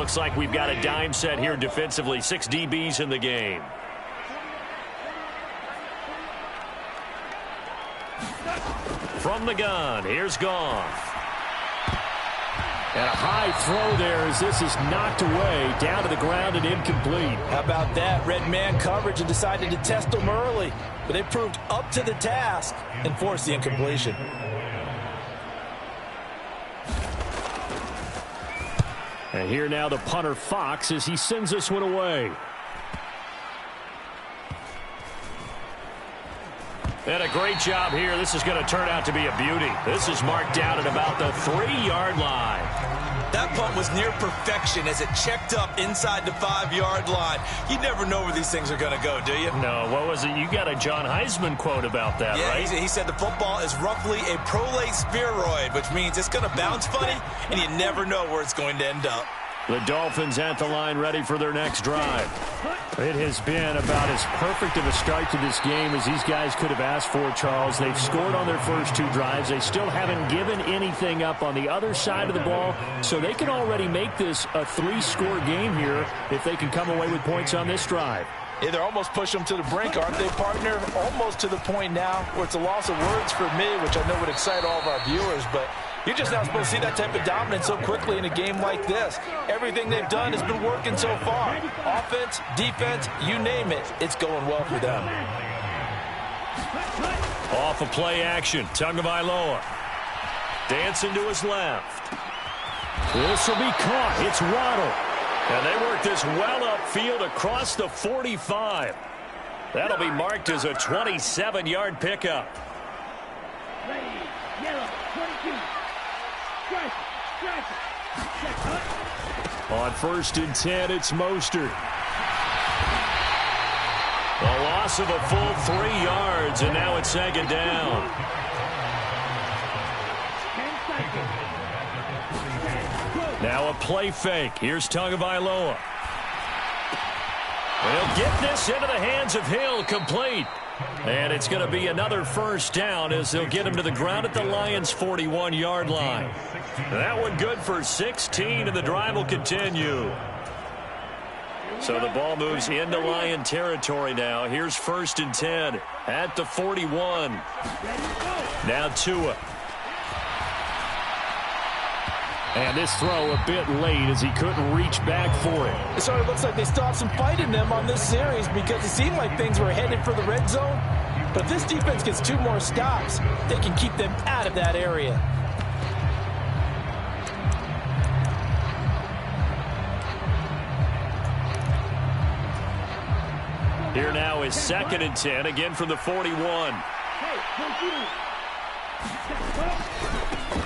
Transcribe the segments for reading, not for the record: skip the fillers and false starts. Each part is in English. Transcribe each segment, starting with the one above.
looks like we've got a dime set here defensively. 6 DBs in the game. From the gun, here's Goff. And a high throw there as this is knocked away, down to the ground and incomplete. How about that? Red man coverage and decided to test them early. But they proved up to the task and forced the incompletion. And here now the punter Fox as he sends this one away. And a great job here. This is going to turn out to be a beauty. This is marked down at about the 3-yard line. That punt was near perfection as it checked up inside the 5-yard line. You never know where these things are going to go, do you? No, what was it? You got a John Heisman quote about that, right? Yeah, he said the football is roughly a prolate spheroid, which means it's going to bounce funny, and you never know where it's going to end up. The Dolphins at the line ready for their next drive. It has been about as perfect of a start to this game as these guys could have asked for, Charles. They've scored on their first 2 drives. They still haven't given anything up on the other side of the ball, so they can already make this a 3-score game here if they can come away with points on this drive. Yeah, they're almost pushing them to the brink, aren't they, partner? Almost to the point now where it's a loss of words for me, which I know would excite all of our viewers, but you're just not supposed to see that type of dominance so quickly in a game like this. Everything they've done has been working so far. Offense, defense, you name it, it's going well for them. Off of play action, Tagovailoa. Dancing to his left. This will be caught. It's Waddle. And they work this well upfield across the 45. That'll be marked as a 27-yard pickup. Ready, yellow, 22. On 1st and 10, it's Mostert. A loss of a full 3 yards, and now it's 2nd down. 10 seconds. Now a play fake. Here's Tagovailoa. He'll get this into the hands of Hill, complete. And it's going to be another 1st down as they'll get him to the ground at the Lions' 41-yard line. That one good for 16, and the drive will continue. So the ball moves into Lion territory now. Here's 1st and 10 at the 41. Now Tua. And this throw a bit late as he couldn't reach back for it. It sort of looks like they still have some fight in them on this series because it seemed like things were headed for the red zone. But if this defense gets 2 more stops, they can keep them out of that area. Here now is 2nd and 10, again from the 41.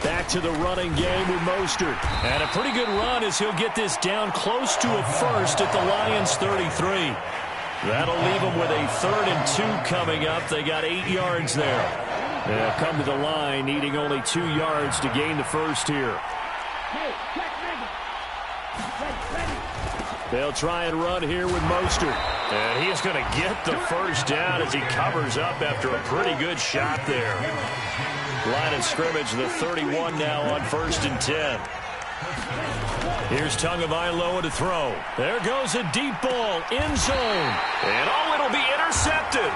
Back to the running game with Mostert. And a pretty good run as he'll get this down close to a 1st at the Lions' 33. That'll leave them with a 3rd and 2 coming up. They got 8 yards there. They'll come to the line needing only 2 yards to gain the 1st here. They'll try and run here with Mostert. And he's going to get the 1st down as he covers up after a pretty good shot there. Line of scrimmage, the 31 now on 1st and 10. Here's Tagovailoa to throw. There goes a deep ball, end zone. And oh, it'll be intercepted.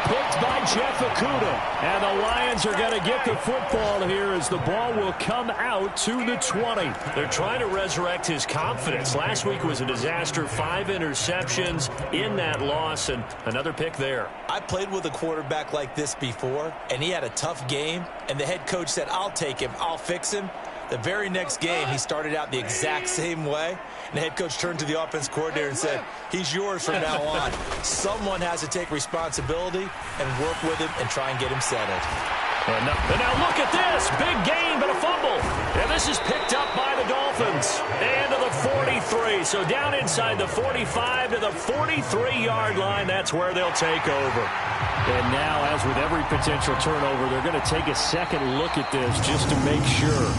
Picked by Jeff Okudah. And the Lions are going to get the football here as the ball will come out to the 20. They're trying to resurrect his confidence. Last week was a disaster. 5 interceptions in that loss and another pick there. I played with a quarterback like this before, and he had a tough game, and the head coach said, I'll take him, I'll fix him. The very next game, he started out the exact same way, and the head coach turned to the offense coordinator and said, he's yours from now on. Someone has to take responsibility and work with him and try and get him settled. And now look at this. Big gain, but a fumble. And this is picked up by the Dolphins. And to the 43. So down inside the 45 to the 43-yard line. That's where they'll take over. And now, as with every potential turnover, they're going to take a second look at this just to make sure.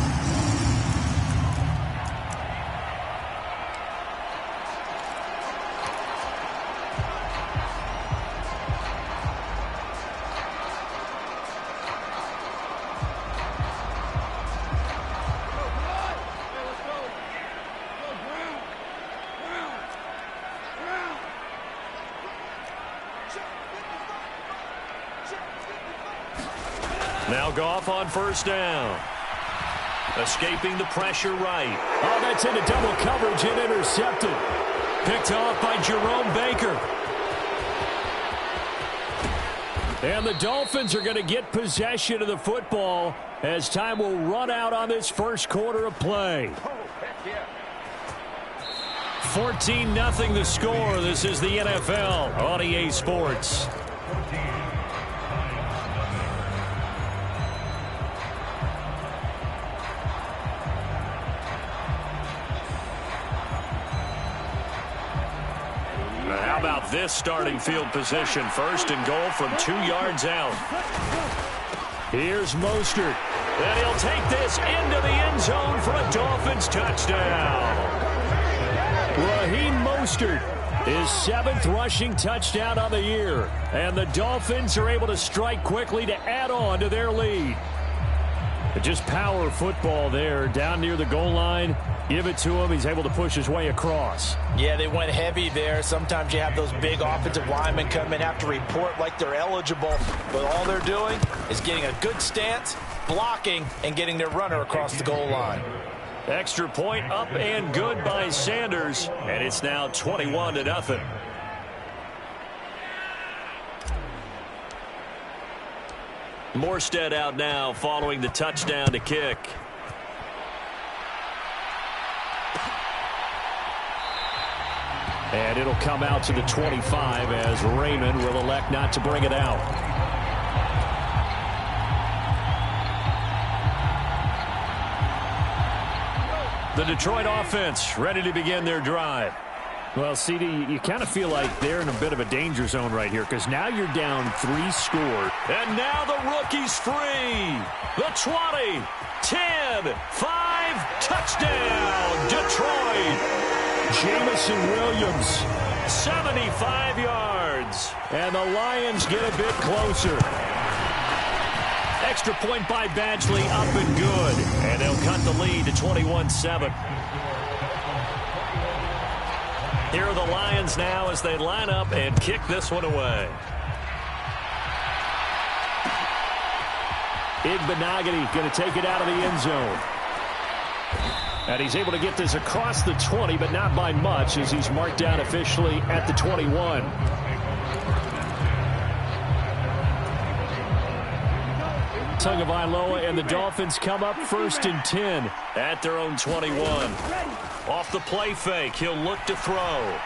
Now Goff on first down. Escaping the pressure right. Oh, that's into double coverage and intercepted. Picked off by Jerome Baker. And the Dolphins are going to get possession of the football as time will run out on this first quarter of play. 14-0 the score. This is the NFL on EA Sports. How about this starting field position? First and goal from 2 yards out. Here's Mostert. And he'll take this into the end zone for a Dolphins touchdown. Raheem Mostert, his 7th rushing touchdown on the year. And the Dolphins are able to strike quickly to add on to their lead. But just power football there down near the goal line. Give it to him. He's able to push his way across. Yeah, they went heavy there. Sometimes you have those big offensive linemen come in, have to report like they're eligible. But all they're doing is getting a good stance, blocking, and getting their runner across the goal line. Extra point up and good by Sanders. And it's now 21-0. Morstead out now following the touchdown to kick. And it'll come out to the 25 as Raymond will elect not to bring it out. The Detroit offense ready to begin their drive. Well, CD, you kind of feel like they're in a bit of a danger zone right here because now you're down 3 scored. And now the rookie's free. The 20, 10, 5, touchdown, Detroit. Jamison Williams, 75 yards. and the Lions get a bit closer. Extra point by Badgley, up and good. And they'll cut the lead to 21-7. Here are the Lions now as they line up and kick this one away. Igbenogany going to take it out of the end zone. And he's able to get this across the 20, but not by much as he's marked down officially at the 21. Tagovailoa and the Dolphins come up 1st and 10. At their own 21. Off the play fake, he'll look to throw.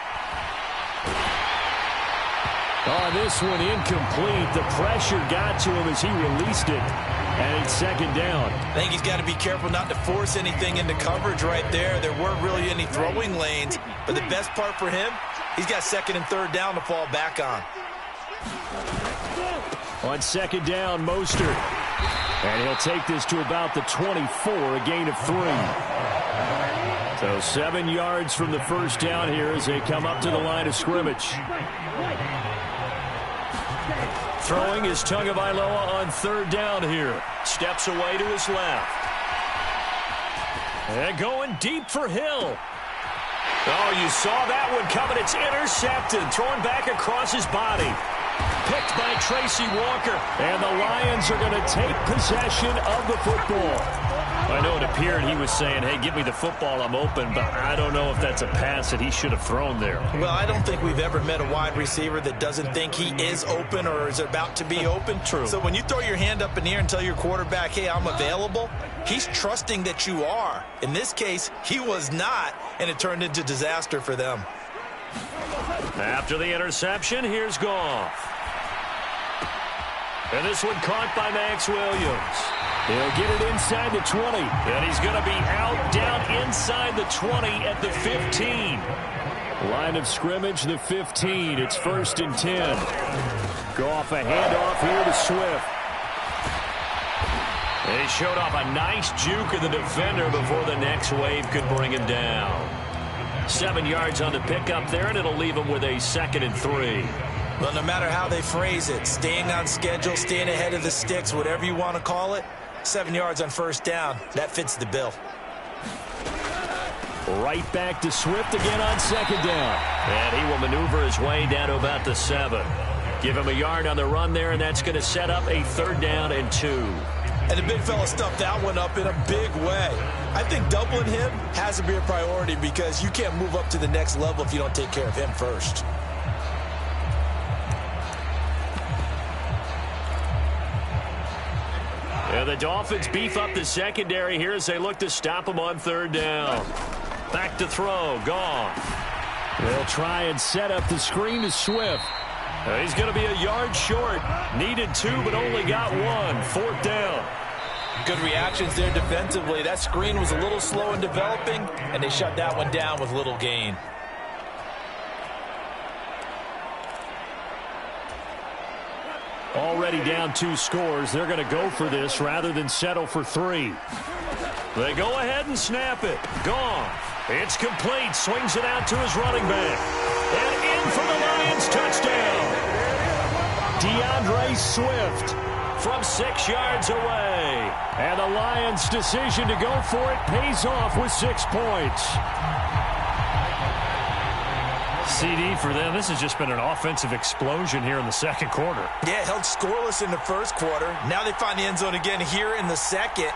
Oh, this one incomplete. The pressure got to him as he released it. And it's 2nd down. I think he's got to be careful not to force anything into coverage right there. There weren't really any throwing lanes. But the best part for him, he's got 2nd and 3rd down to fall back on. On 2nd down, Mostert. And he'll take this to about the 24, a gain of 3. So 7 yards from the first down here as they come up to the line of scrimmage. Throwing is Tagovailoa on 3rd down here. Steps away to his left. And going deep for Hill. Oh, you saw that one coming. It's intercepted. Thrown back across his body. Picked by Tracy Walker. And the Lions are going to take possession of the football. I know it appeared he was saying, hey, give me the football, I'm open, but I don't know if that's a pass that he should have thrown there. Well, I don't think we've ever met a wide receiver that doesn't think he is open or is about to be open. True. So when you throw your hand up in the air and tell your quarterback, hey, I'm available, he's trusting that you are. In this case, he was not, and it turned into disaster for them. After the interception, here's Goff. And this one caught by Max Williams. He'll get it inside the 20. And he's going to be out down inside the 20 at the 15. Line of scrimmage, the 15. It's 1st and 10. Goff a handoff here to Swift. And he showed off a nice juke of the defender before the next wave could bring him down. 7 yards on the pickup there, and it'll leave him with a 2nd and 3. Well, no matter how they phrase it, staying on schedule, staying ahead of the sticks, whatever you want to call it, 7 yards on 1st down. That fits the bill. Right back to Swift again on 2nd down. And he will maneuver his way down to about the 7. Give him a yard on the run there, and that's going to set up a 3rd down and 2. And the big fella stuffed that one up in a big way. I think doubling him has to be a priority because you can't move up to the next level if you don't take care of him first. Yeah, the Dolphins beef up the secondary here as they look to stop him on third down. Back to throw. Goff. They'll try and set up the screen to Swift. He's going to be a yard short. Needed 2, but only got 1. Fourth down. Good reactions there defensively. That screen was a little slow in developing, and they shut that one down with little gain. Already down 2 scores. They're going to go for this rather than settle for 3. They go ahead and snap it. Goff. It's complete. Swings it out to his running back. And in for the Lions. Touchdown. DeAndre Swift from 6 yards away. And the Lions' decision to go for it pays off with 6 points. CD for them. This has just been an offensive explosion here in the second quarter. Yeah, held scoreless in the first quarter. Now they find the end zone again here in the second.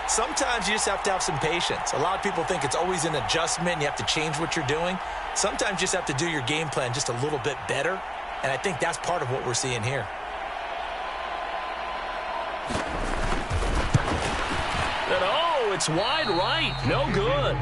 Sometimes you just have to have some patience. A lot of people think it's always an adjustment. You have to change what you're doing. Sometimes you just have to do your game plan just a little bit better. And I think that's part of what we're seeing here. And oh, it's wide right. No good.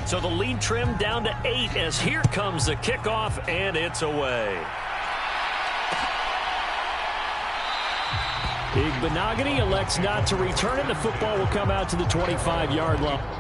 So the lead trimmed down to 8 as here comes the kickoff, and it's away. Igbenogany elects not to return it. The football will come out to the 25-yard line.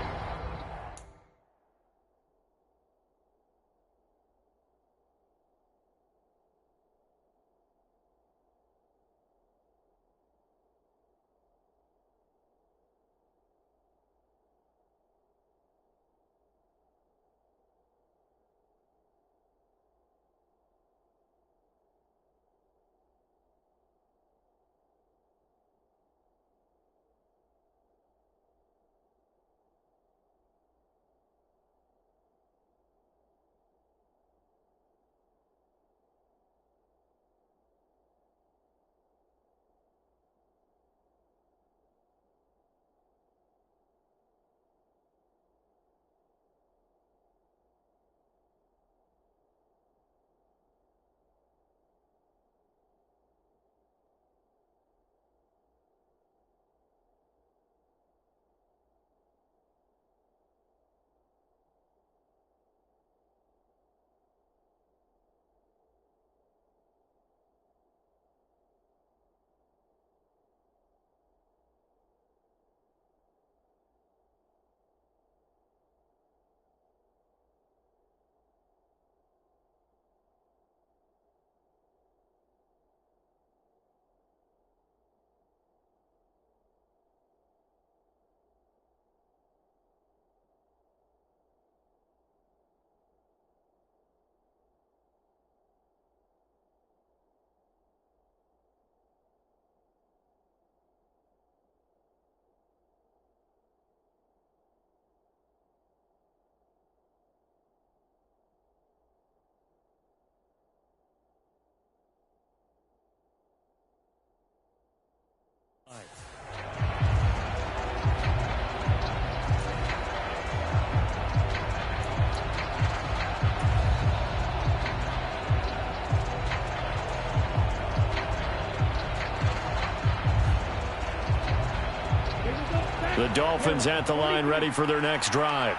The Dolphins at the line, ready for their next drive.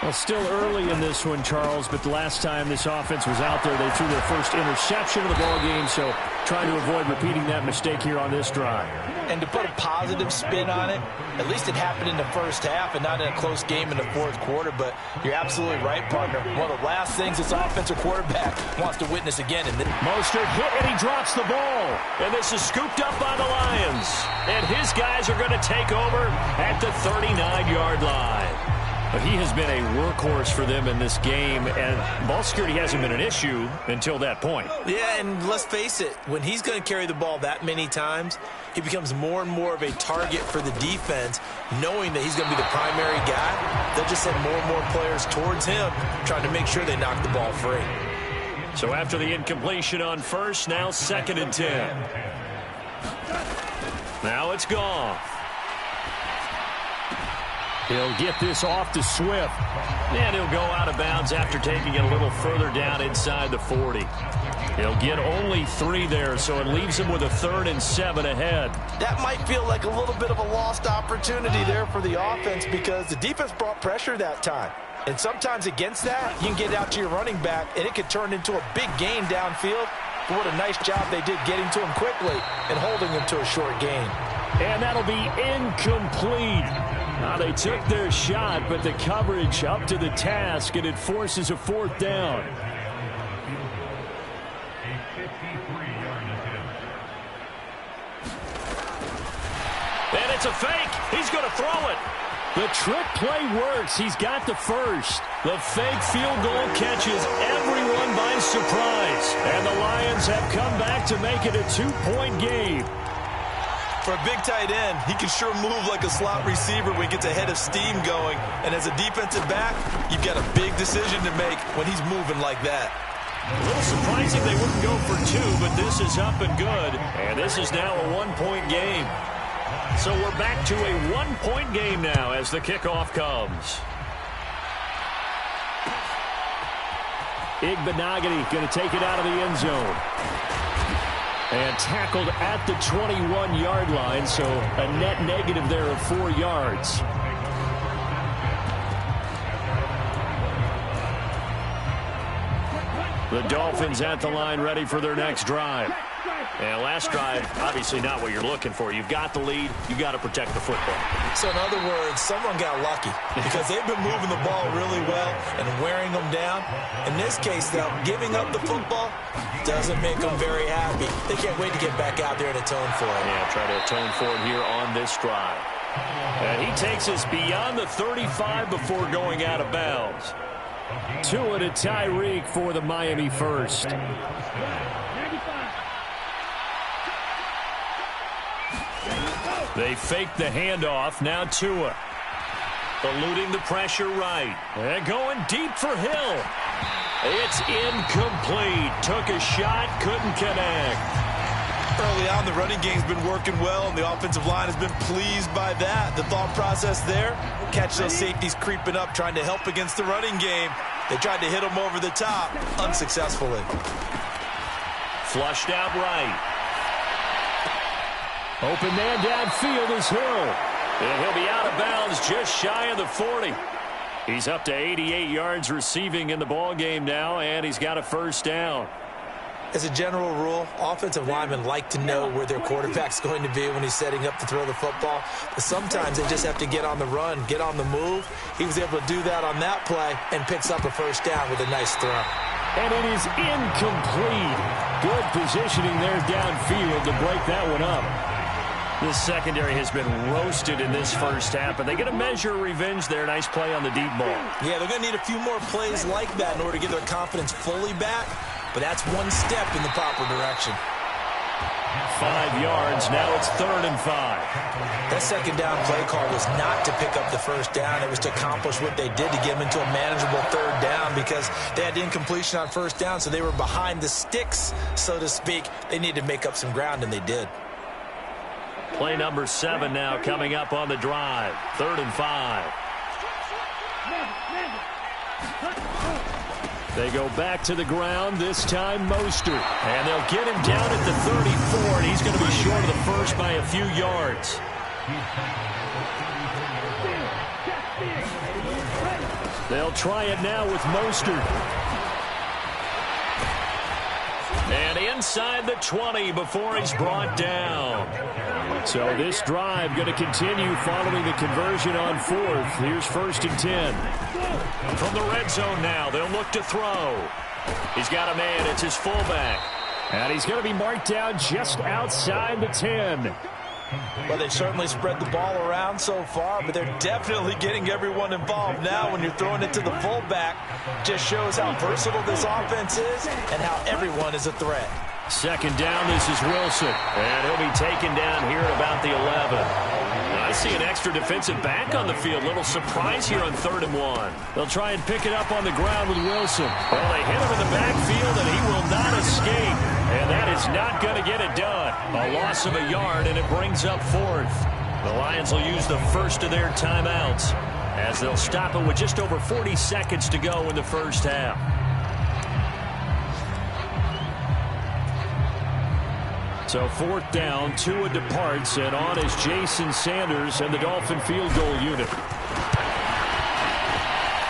Well, still early in this one, Charles, but the last time this offense was out there, they threw their first interception of the ball game, so trying to avoid repeating that mistake here on this drive. And to put a positive spin on it, at least it happened in the first half and not in a close game in the fourth quarter, but you're absolutely right, partner. One of the last things this offensive quarterback wants to witness again. Mostert hit, and he drops the ball. And this is scooped up by the Lions. And his guys are going to take over at the 39-yard line. He has been a workhorse for them in this game, and ball security hasn't been an issue until that point. Yeah, and let's face it, when he's going to carry the ball that many times, he becomes more and more of a target for the defense, knowing that he's going to be the primary guy. They'll just send more and more players towards him, trying to make sure they knock the ball free. So after the incompletion on first, now 2nd and 10. Now it's gone. He'll get this off to Swift. And he'll go out of bounds after taking it a little further down inside the 40. He'll get only 3 there, so it leaves him with a 3rd and 7 ahead. That might feel like a little bit of a lost opportunity there for the offense because the defense brought pressure that time. And sometimes against that, you can get out to your running back, and it could turn into a big gain downfield. But what a nice job they did getting to him quickly and holding him to a short gain. And that'll be incomplete. Now they took their shot, but the coverage up to the task, and it forces a 4th down. And it's a fake. He's going to throw it. The trick play works. He's got the first. The fake field goal catches everyone by surprise. And the Lions have come back to make it a 2-point game. For a big tight end, he can sure move like a slot receiver when he gets a head of steam going. And as a defensive back, you've got a big decision to make when he's moving like that. A little surprising they wouldn't go for 2, but this is up and good. And this is now a 1-point game. So we're back to a 1-point game now as the kickoff comes. Igbenogany going to take it out of the end zone. And tackled at the 21-yard line, so a net negative there of 4 yards. The Dolphins at the line ready for their next drive. And last drive, obviously not what you're looking for. You've got the lead. You've got to protect the football. So in other words, someone got lucky because they've been moving the ball really well and wearing them down. In this case, though, giving up the football doesn't make them very happy. They can't wait to get back out there and atone for it. Yeah, try to atone for it here on this drive. And he takes us beyond the 35 before going out of bounds. 2 to Tyreek for the Miami first. They fake the handoff. Now Tua. Eluding the pressure right. And going deep for Hill. It's incomplete. Took a shot, couldn't connect. Early on, the running game's been working well, and the offensive line has been pleased by that. The thought process there, catch those safeties creeping up, trying to help against the running game. They tried to hit them over the top, unsuccessfully. Flushed out right. Open man downfield is Hill. And he'll be out of bounds just shy of the 40. He's up to 88 yards receiving in the ballgame now, and he's got a first down. As a general rule, offensive linemen like to know where their quarterback's going to be when he's setting up to throw the football. But sometimes they just have to get on the run, get on the move. He was able to do that on that play and picks up a first down with a nice throw. And it is incomplete. Good positioning there downfield to break that one up. This secondary has been roasted in this first half, but they get a measure of revenge there. Nice play on the deep ball. Yeah, they're going to need a few more plays like that in order to get their confidence fully back, but that's one step in the proper direction. 5 yards. Now it's 3rd and 5. That second down play call was not to pick up the first down. It was to accomplish what they did to get them into a manageable 3rd down because they had incompletion on first down, so they were behind the sticks, so to speak. They needed to make up some ground, and they did. Play number 7 now coming up on the drive. 3rd and 5. They go back to the ground, this time Mostert. And they'll get him down at the 34, and he's going to be short of the first by a few yards. They'll try it now with Mostert. And inside the 20 before he's brought down. So this drive going to continue following the conversion on 4th. Here's 1st and 10. From the red zone now, they'll look to throw. He's got a man. It's his fullback. And he's going to be marked down just outside the 10. Well, they certainly spread the ball around so far, but they're definitely getting everyone involved now when you're throwing it to the fullback. Just shows how versatile this offense is and how everyone is a threat. Second down, this is Wilson. And he'll be taken down here at about the 11. I see an extra defensive back on the field. Little surprise here on 3rd and 1. They'll try and pick it up on the ground with Wilson. Well, they hit him in the backfield, and he will not escape. And that is not going to get it done. A loss of a yard, and it brings up 4th. The Lions will use the first of their timeouts as they'll stop it with just over 40 seconds to go in the first half. So 4th down, Tua departs, and on is Jason Sanders and the Dolphin field goal unit.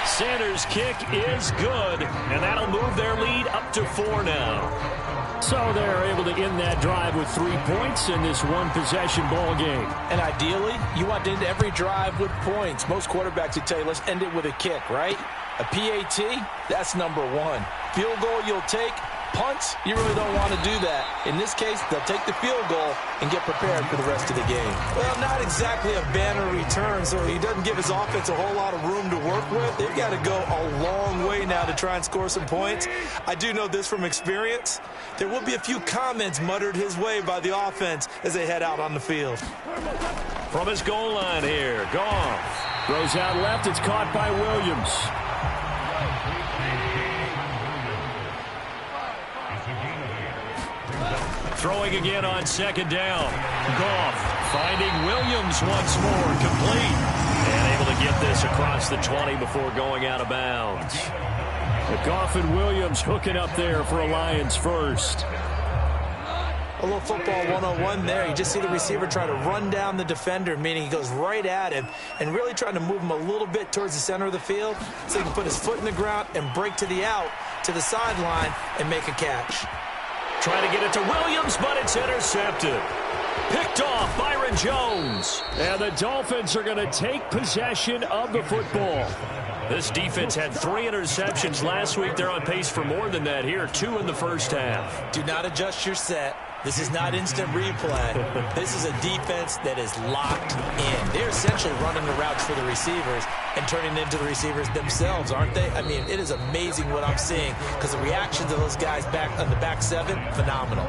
Sanders' kick is good, and that'll move their lead up to 4 now. So they're able to end that drive with 3 points in this one-possession ball game. And ideally, you want to end every drive with points. Most quarterbacks would tell you, let's end it with a kick, right? A PAT, that's number 1. Field goal you'll take. Punts, you really don't want to do that. In this case, they'll take the field goal and get prepared for the rest of the game. Well, not exactly a banner return, so he doesn't give his offense a whole lot of room to work with. They've got to go a long way now to try and score some points. I do know this from experience. There will be a few comments muttered his way by the offense as they head out on the field. From his goal line here, Goff. Throws out left, it's caught by Williams. Throwing again on 2nd down. Goff finding Williams once more, complete. And able to get this across the 20 before going out of bounds. Goff and Williams hooking up there for a Lions first. A little football 101 there. You just see the receiver try to run down the defender, meaning he goes right at him and really trying to move him a little bit towards the center of the field so he can put his foot in the ground and break to the out, to the sideline, and make a catch. Trying to get it to Williams, but it's intercepted. Picked off, Byron Jones. And the Dolphins are going to take possession of the football. This defense had 3 interceptions last week. They're on pace for more than that here, 2 in the first half. Do not adjust your set. This is not instant replay. This is a defense that is locked in. They're essentially running the routes for the receivers and turning into the receivers themselves, aren't they? I mean, it is amazing what I'm seeing because the reaction to those guys back on the back 7, phenomenal.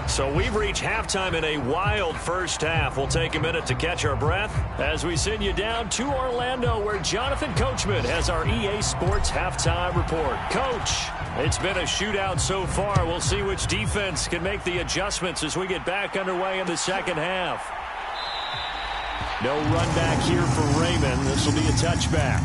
So we've reached halftime in a wild first half. We'll take a minute to catch our breath as we send you down to Orlando, where Jonathan Coachman has our EA Sports halftime report. Coach, it's been a shootout so far. We'll see which defense can make the adjustments as we get back underway in the second half. No run back here for Raymond. This will be a touchback.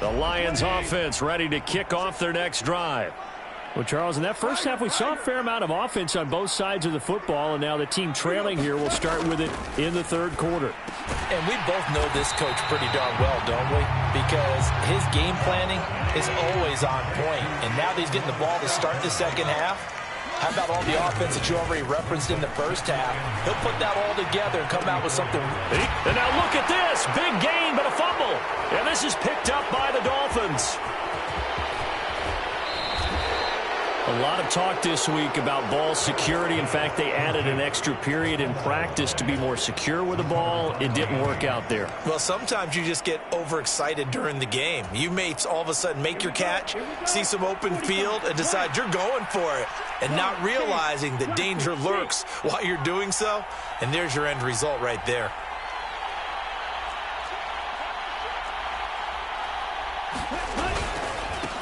The Lions offense ready to kick off their next drive. Well, Charles, in that first half, we saw a fair amount of offense on both sides of the football, and now the team trailing here will start with it in the third quarter. And we both know this coach pretty darn well, don't we? Because his game planning is always on point. And now that he's getting the ball to start the second half, how about all the offense that you already referenced in the first half? He'll put that all together and come out with something. And now look at this. Big gain, but a fumble. And this is picked up by the Dolphins. A lot of talk this week about ball security. In fact, they added an extra period in practice to be more secure with the ball. It didn't work out there. Well, sometimes you just get overexcited during the game. You may all of a sudden make your catch, see some open field, and decide you're going for it, and not realizing that danger lurks while you're doing so. And there's your end result right there.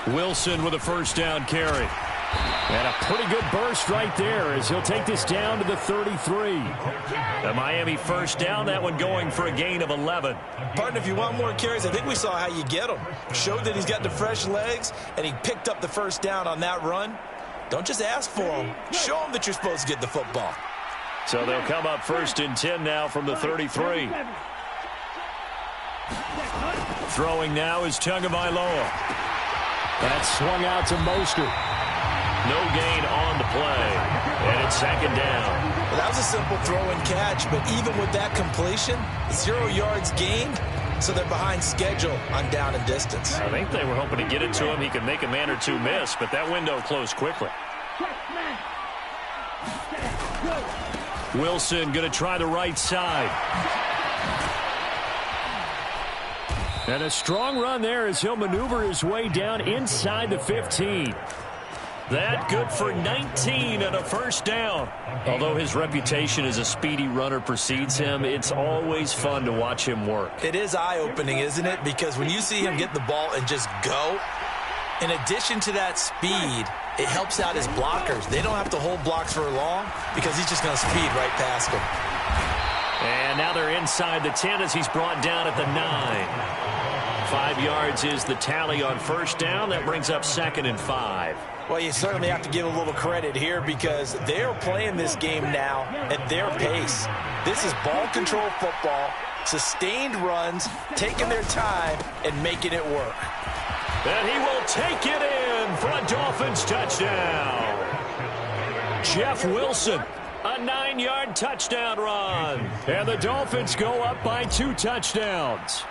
Wilson with a first down carry. And a pretty good burst right there as he'll take this down to the 33. The Miami first down, that one going for a gain of 11. Partner, if you want more carries, I think we saw how you get them. Showed that he's got the fresh legs, and he picked up the first down on that run. Don't just ask for him. Show him that you're supposed to get the football. So they'll come up 1st and 10 now from the 33. Throwing now is Tagovailoa. That's swung out to Mostert. No gain on the play, and it's 2nd down. Well, that was a simple throw and catch, but even with that completion, 0 yards gained, so they're behind schedule on down and distance. I think they were hoping to get it to him. He could make a man or two miss, but that window closed quickly. Wilson going to try the right side. And a strong run there as he'll maneuver his way down inside the 15. That good for 19 and a first down. Although his reputation as a speedy runner precedes him, it's always fun to watch him work. It is eye-opening, isn't it? Because when you see him get the ball and just go, in addition to that speed, it helps out his blockers. They don't have to hold blocks for long because he's just going to speed right past them. And now they're inside the 10 as he's brought down at the 9. 5 yards is the tally on first down. That brings up 2nd and 5. Well, you certainly have to give a little credit here because they're playing this game now at their pace. This is ball control football, sustained runs, taking their time, and making it work. And he will take it in for a Dolphins touchdown. Jeff Wilson, a 9-yard touchdown run. And the Dolphins go up by 2 touchdowns.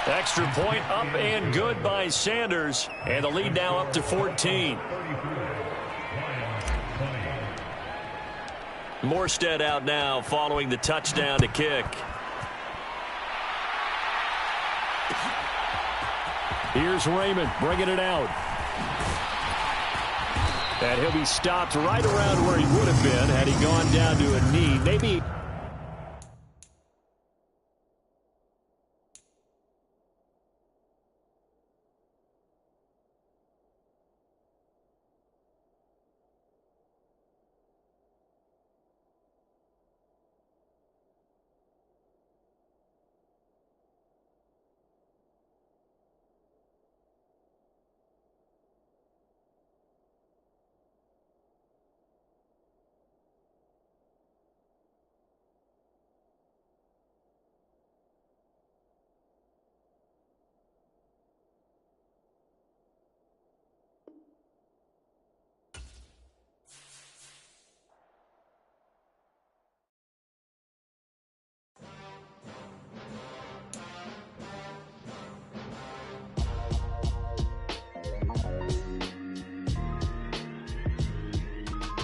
Extra point up and good by Sanders. And the lead now up to 14. Morstead out now following the touchdown to kick. Here's Raymond bringing it out. And he'll be stopped right around where he would have been had he gone down to a knee. Maybe...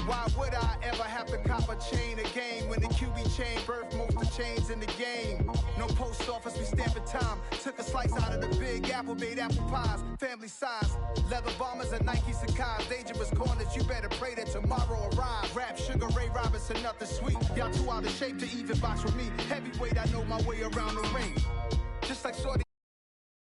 Why would I ever have to cop a chain again when the QB chain birthed most of chains in the game? No post office, we stamping time. Took a slice out of the big apple, made apple pies, family size. Leather bombers and Nike Sacai's. Dangerous corners, you better pray that tomorrow arrives. Rap, Sugar Ray Robinson, nothing sweet. Y'all too out of shape to even box with me. Heavyweight, I know my way around the ring.